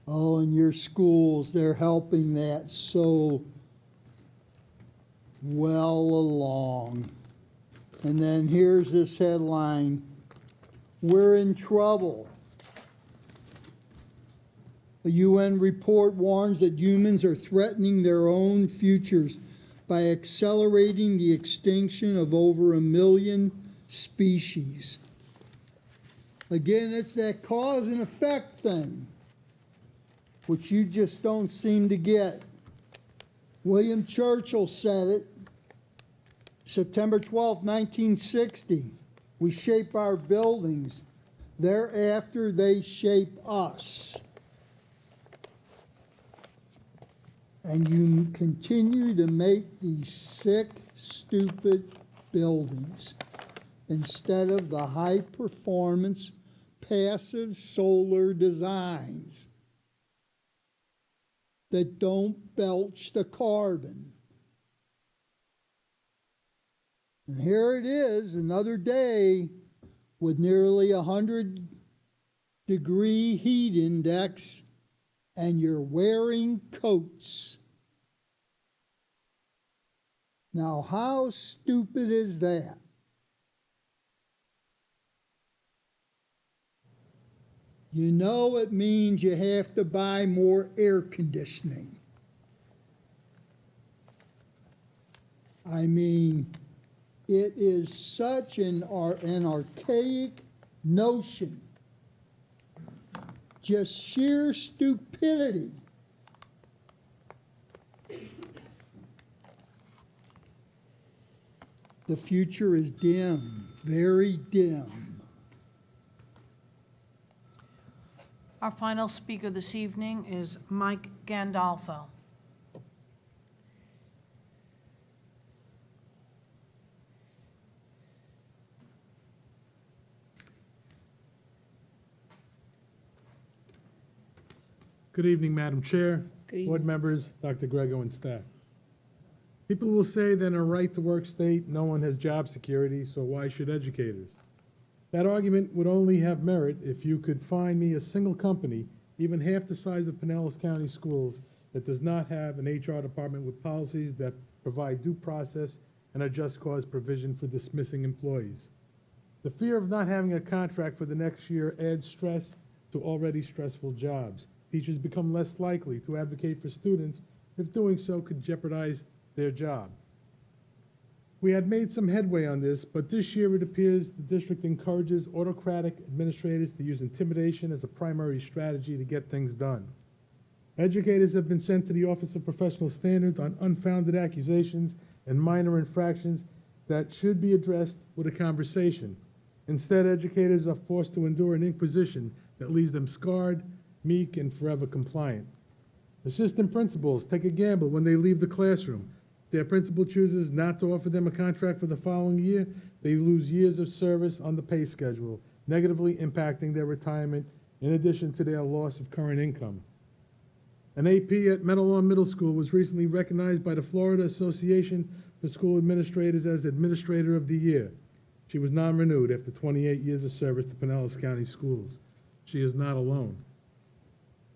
Oh, and your schools, they're helping that so well along. And then here's this headline, we're in trouble. A UN report warns that humans are threatening their own futures by accelerating the extinction of over 1 million species. Again, it's that cause and effect thing, which you just don't seem to get. William Churchill said it, September 12, 1960. We shape our buildings. Thereafter, they shape us. And you continue to make these sick, stupid buildings instead of the high-performance, passive solar designs that don't belch the carbon. And here it is, another day with nearly 100-degree heat index, and you're wearing coats. Now, how stupid is that? You know it means you have to buy more air conditioning. I mean, it is such an archaic notion. Just sheer stupidity. The future is dim, very dim. Our final speaker this evening is Mike Gandolfo. Good evening, Madam Chair, Good evening. board members, Dr. Grego, and staff. People will say that in a right-to-work state, no one has job security, so why should educators? That argument would only have merit if you could find me a single company, even half the size of Pinellas County Schools, that does not have an HR department with policies that provide due process and a just cause provision for dismissing employees. The fear of not having a contract for the next year adds stress to already stressful jobs. Teachers become less likely to advocate for students if doing so could jeopardize their job. We had made some headway on this, but this year it appears the district encourages autocratic administrators to use intimidation as a primary strategy to get things done. Educators have been sent to the Office of Professional Standards on unfounded accusations and minor infractions that should be addressed with a conversation. Instead, educators are forced to endure an inquisition that leaves them scarred, meek, and forever compliant. Assistant principals take a gamble when they leave the classroom. If their principal chooses not to offer them a contract for the following year, they lose years of service on the pay schedule, negatively impacting their retirement in addition to their loss of current income. An AP at Meadowlawn Middle School was recently recognized by the Florida Association for School Administrators as Administrator of the Year. She was non-renewed after 28 years of service to Pinellas County Schools. She is not alone.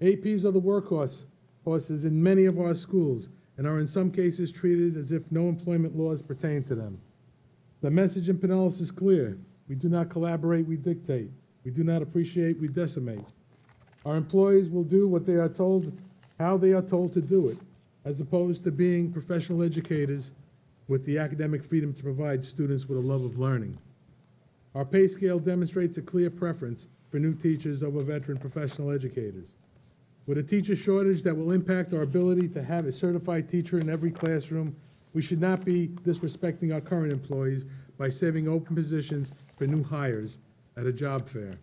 APs are the workhorses in many of our schools and are in some cases treated as if no employment laws pertain to them. The message in Pinellas is clear. We do not collaborate, we dictate. We do not appreciate, we decimate. Our employees will do what they are told, how they are told to do it, as opposed to being professional educators with the academic freedom to provide students with a love of learning. Our pay scale demonstrates a clear preference for new teachers over veteran professional educators. With a teacher shortage that will impact our ability to have a certified teacher in every classroom, we should not be disrespecting our current employees by saving open positions for new hires at a job fair.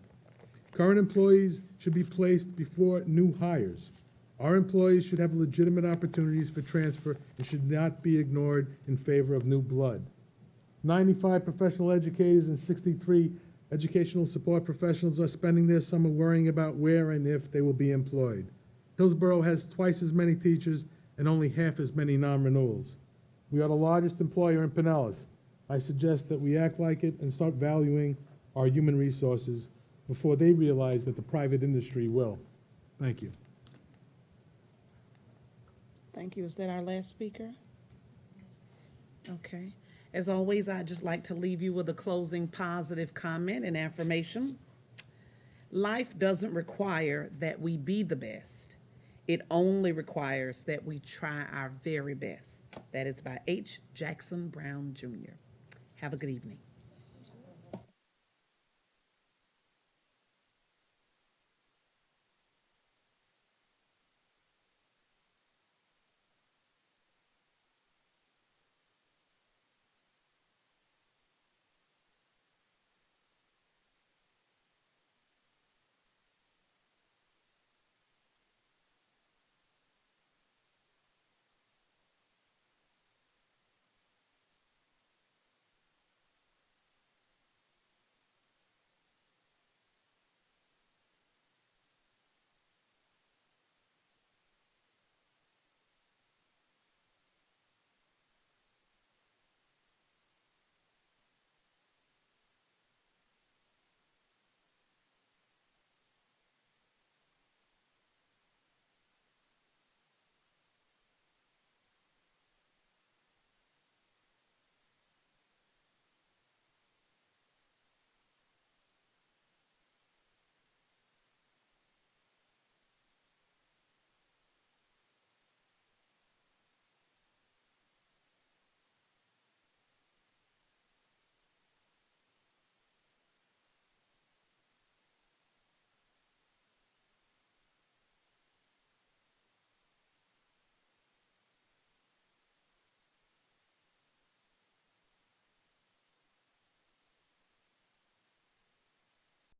Current employees should be placed before new hires. Our employees should have legitimate opportunities for transfer and should not be ignored in favor of new blood. 95 professional educators and 63 educational support professionals are spending their summer worrying about where and if they will be employed. Hillsborough has twice as many teachers and only half as many non-renewals. We are the largest employer in Pinellas. I suggest that we act like it and start valuing our human resources before they realize that the private industry will. Thank you. Thank you. Is that our last speaker? Okay. As always, I'd just like to leave you with a closing positive comment and affirmation. Life doesn't require that we be the best. It only requires that we try our very best. That is by H. Jackson Brown, Jr. Have a good evening.